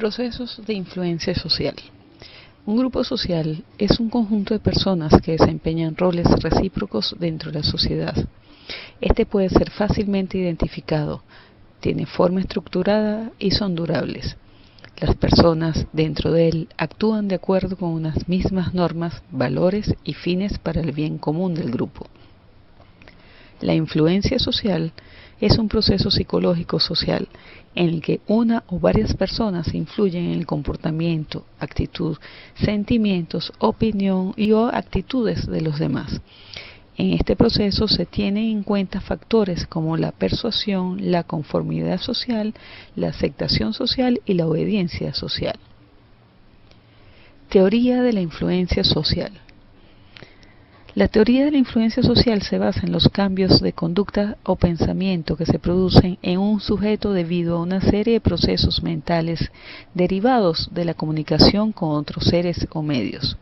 Procesos de influencia social. Un grupo social es un conjunto de personas que desempeñan roles recíprocos dentro de la sociedad. Este puede ser fácilmente identificado, tiene forma estructurada y son durables. Las personas dentro de él actúan de acuerdo con unas mismas normas, valores y fines para el bien común del grupo. La influencia social es un proceso psicológico social en el que una o varias personas influyen en el comportamiento, actitud, sentimientos, opinión y o actitudes de los demás. En este proceso se tienen en cuenta factores como la persuasión, la conformidad social, la aceptación social y la obediencia social. Teoría de la influencia social. La teoría de la influencia social se basa en los cambios de conducta o pensamiento que se producen en un sujeto debido a una serie de procesos mentales derivados de la comunicación con otros seres o medios.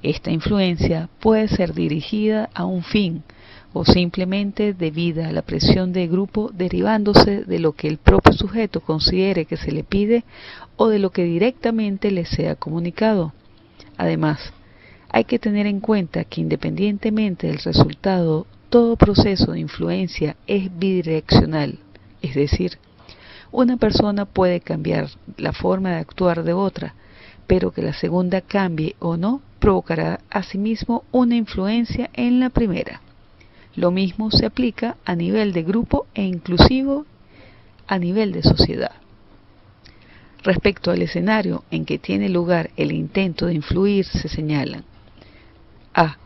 Esta influencia puede ser dirigida a un fin o simplemente debida a la presión de grupo derivándose de lo que el propio sujeto considere que se le pide o de lo que directamente le sea comunicado. Además, hay que tener en cuenta que independientemente del resultado, todo proceso de influencia es bidireccional, es decir, una persona puede cambiar la forma de actuar de otra, pero que la segunda cambie o no provocará asimismo una influencia en la primera. Lo mismo se aplica a nivel de grupo e inclusive a nivel de sociedad. Respecto al escenario en que tiene lugar el intento de influir, se señalan: A.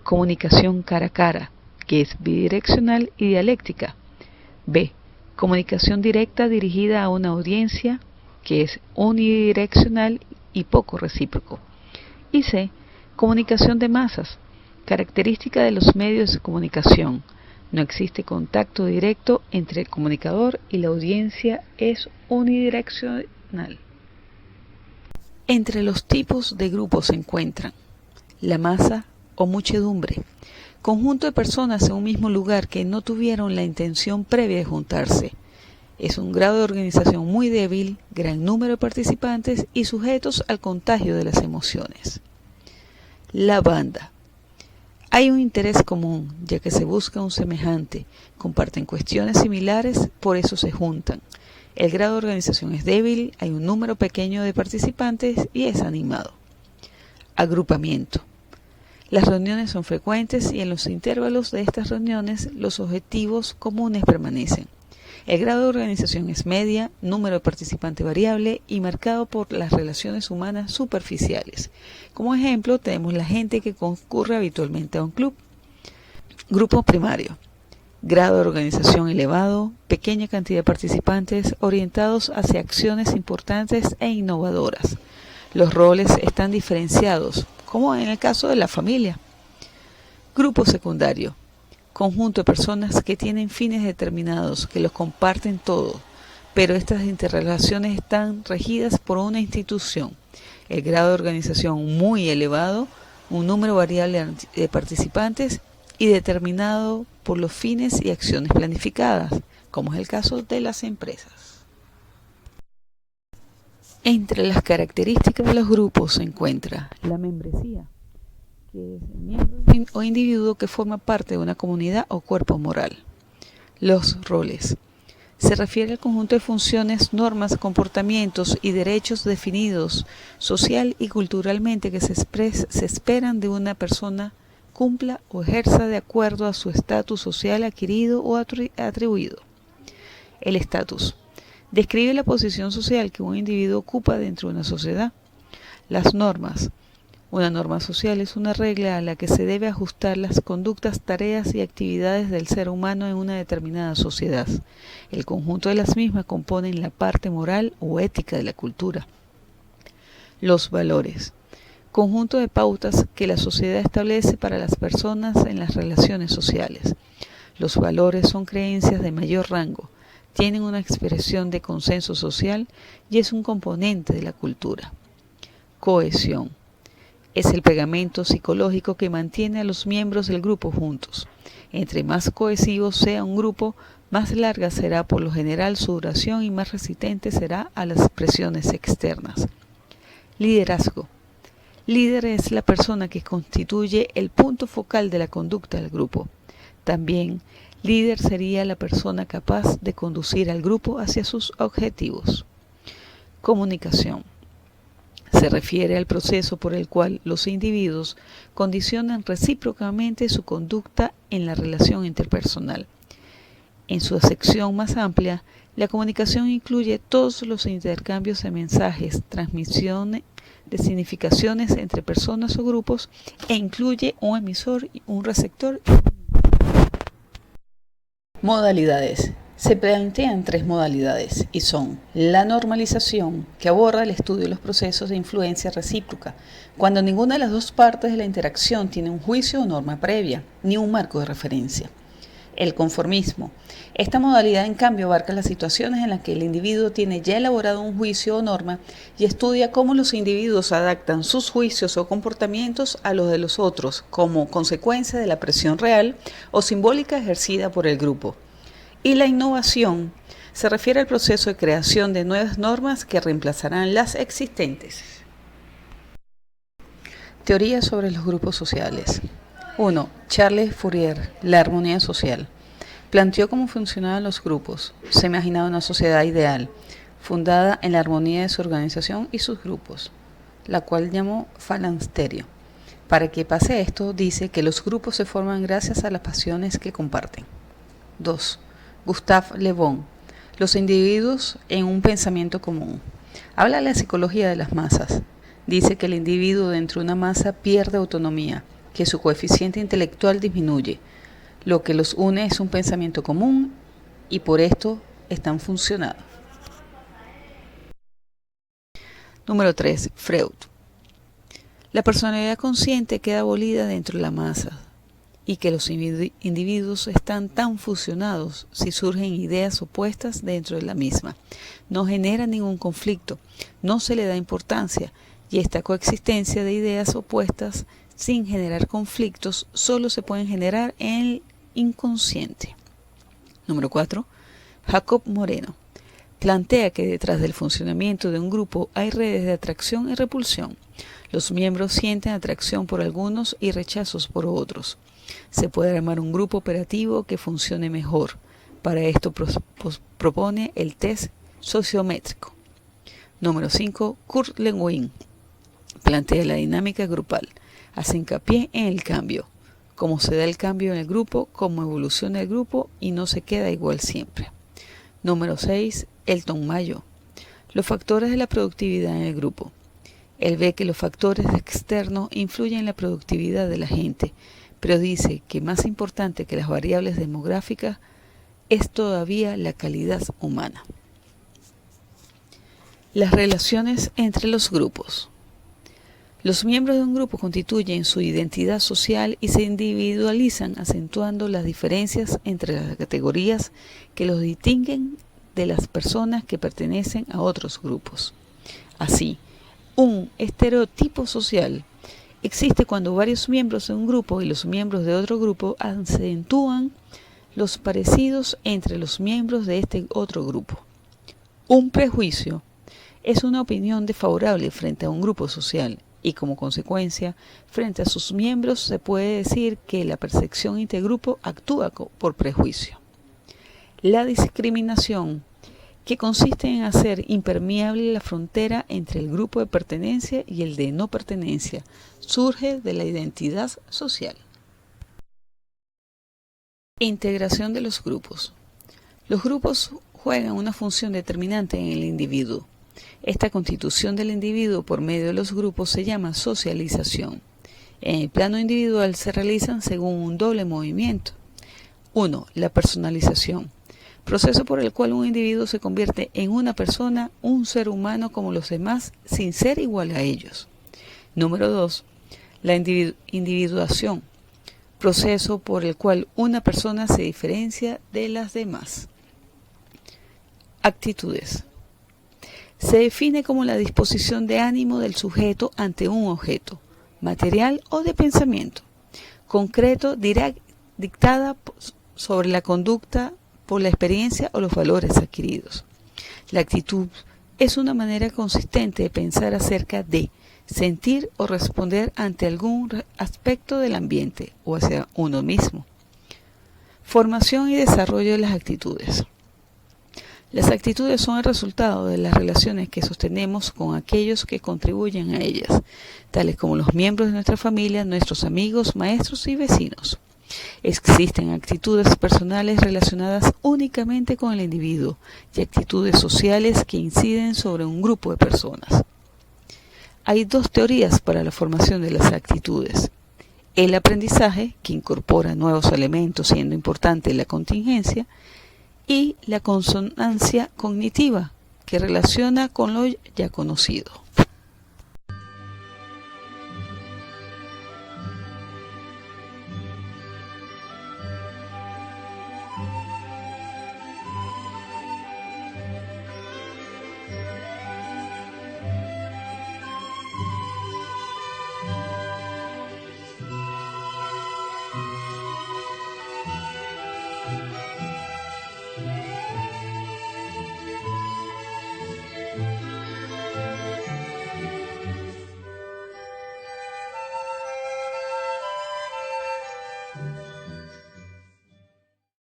Comunicación cara a cara, que es bidireccional y dialéctica. B. Comunicación directa dirigida a una audiencia, que es unidireccional y poco recíproco. Y C. Comunicación de masas, característica de los medios de comunicación. No existe contacto directo entre el comunicador y la audiencia, es unidireccional. Entre los tipos de grupos se encuentran la masa o muchedumbre, conjunto de personas en un mismo lugar que no tuvieron la intención previa de juntarse. Es un grado de organización muy débil, gran número de participantes y sujetos al contagio de las emociones. La banda. Hay un interés común, ya que se busca un semejante, comparten cuestiones similares, por eso se juntan. El grado de organización es débil, hay un número pequeño de participantes y es animado. Agrupamiento. Las reuniones son frecuentes y en los intervalos de estas reuniones los objetivos comunes permanecen. El grado de organización es media, número de participantes variable y marcado por las relaciones humanas superficiales. Como ejemplo, tenemos la gente que concurre habitualmente a un club. Grupo primario. Grado de organización elevado, pequeña cantidad de participantes orientados hacia acciones importantes e innovadoras. Los roles están diferenciados, como en el caso de la familia. Grupo secundario. Conjunto de personas que tienen fines determinados, que los comparten todo, pero estas interrelaciones están regidas por una institución. El grado de organización muy elevado, un número variable de participantes y determinado por los fines y acciones planificadas, como es el caso de las empresas. Entre las características de los grupos se encuentra la membresía, que es el miembro o individuo que forma parte de una comunidad o cuerpo moral. Los roles. Se refiere al conjunto de funciones, normas, comportamientos y derechos definidos social y culturalmente que se esperan de una persona cumpla o ejerza de acuerdo a su estatus social adquirido o atribuido. El estatus. Describe la posición social que un individuo ocupa dentro de una sociedad. Las normas. Una norma social es una regla a la que se debe ajustar las conductas, tareas y actividades del ser humano en una determinada sociedad. El conjunto de las mismas componen la parte moral o ética de la cultura. Los valores. Conjunto de pautas que la sociedad establece para las personas en las relaciones sociales. Los valores son creencias de mayor rango, tienen una expresión de consenso social y es un componente de la cultura. Cohesión. Es el pegamento psicológico que mantiene a los miembros del grupo juntos. Entre más cohesivo sea un grupo, Más larga será por lo general su duración y más resistente será a las presiones externas. Liderazgo. Líder es la persona que constituye el punto focal de la conducta del grupo. También, líder sería la persona capaz de conducir al grupo hacia sus objetivos. Comunicación. Se refiere al proceso por el cual los individuos condicionan recíprocamente su conducta en la relación interpersonal. En su acepción más amplia, la comunicación incluye todos los intercambios de mensajes, transmisiones de significaciones entre personas o grupos e incluye un emisor, un receptor. Modalidades. Se plantean 3 modalidades y son la normalización, que aborda el estudio de los procesos de influencia recíproca, cuando ninguna de las dos partes de la interacción tiene un juicio o norma previa, ni un marco de referencia. El conformismo. Esta modalidad, en cambio, abarca las situaciones en las que el individuo tiene ya elaborado un juicio o norma y estudia cómo los individuos adaptan sus juicios o comportamientos a los de los otros, como consecuencia de la presión real o simbólica ejercida por el grupo. Y la innovación se refiere al proceso de creación de nuevas normas que reemplazarán las existentes. Teoría sobre los grupos sociales. 1. Charles Fourier, la armonía social. Planteó cómo funcionaban los grupos. Se imaginaba una sociedad ideal, fundada en la armonía de su organización y sus grupos, la cual llamó falansterio. Para que pase esto, dice que los grupos se forman gracias a las pasiones que comparten. 2. Gustave Le Bon, los individuos en un pensamiento común. Habla de la psicología de las masas. Dice que el individuo dentro de una masa pierde autonomía, que su coeficiente intelectual disminuye. Lo que los une es un pensamiento común y por esto están funcionados. Número 3. Freud. La personalidad consciente queda abolida dentro de la masa y que los individuos están tan fusionados si surgen ideas opuestas dentro de la misma. No genera ningún conflicto, no se le da importancia y esta coexistencia de ideas opuestas sin generar conflictos solo se pueden generar en el inconsciente. Número 4. Jacob Moreno. Plantea que detrás del funcionamiento de un grupo hay redes de atracción y repulsión. Los miembros sienten atracción por algunos y rechazos por otros. Se puede armar un grupo operativo que funcione mejor. Para esto propone el test sociométrico. Número 5. Kurt Lewin. Plantea la dinámica grupal. Hace hincapié en el cambio. Cómo se da el cambio en el grupo, cómo evoluciona el grupo y no se queda igual siempre. Número 6. Elton Mayo. Los factores de la productividad en el grupo. Él ve que los factores externos influyen en la productividad de la gente, pero dice que más importante que las variables demográficas es todavía la calidad humana. Las relaciones entre los grupos. Los miembros de un grupo constituyen su identidad social y se individualizan, acentuando las diferencias entre las categorías que los distinguen de las personas que pertenecen a otros grupos. Así, un estereotipo social existe cuando varios miembros de un grupo y los miembros de otro grupo acentúan los parecidos entre los miembros de este otro grupo. Un prejuicio es una opinión desfavorable frente a un grupo social y como consecuencia, frente a sus miembros se puede decir que la percepción intergrupo actúa por prejuicio. La discriminación, que consiste en hacer impermeable la frontera entre el grupo de pertenencia y el de no pertenencia, surge de la identidad social. Integración de los grupos. Los grupos juegan una función determinante en el individuo. Esta constitución del individuo por medio de los grupos se llama socialización. En el plano individual se realizan según un doble movimiento. 1. La personalización. Proceso por el cual un individuo se convierte en una persona, un ser humano como los demás, sin ser igual a ellos. Número 2. La individuación. Proceso por el cual una persona se diferencia de las demás. Actitudes. Se define como la disposición de ánimo del sujeto ante un objeto, material o de pensamiento, concreto, dictada sobre la conducta por la experiencia o los valores adquiridos. La actitud es una manera consistente de pensar acerca de, sentir o responder ante algún aspecto del ambiente o hacia uno mismo. Formación y desarrollo de las actitudes. Las actitudes son el resultado de las relaciones que sostenemos con aquellos que contribuyen a ellas, tales como los miembros de nuestra familia, nuestros amigos, maestros y vecinos. Existen actitudes personales relacionadas únicamente con el individuo y actitudes sociales que inciden sobre un grupo de personas. Hay dos teorías para la formación de las actitudes. El aprendizaje, que incorpora nuevos elementos siendo importante la contingencia, y la consonancia cognitiva, que relaciona con lo ya conocido.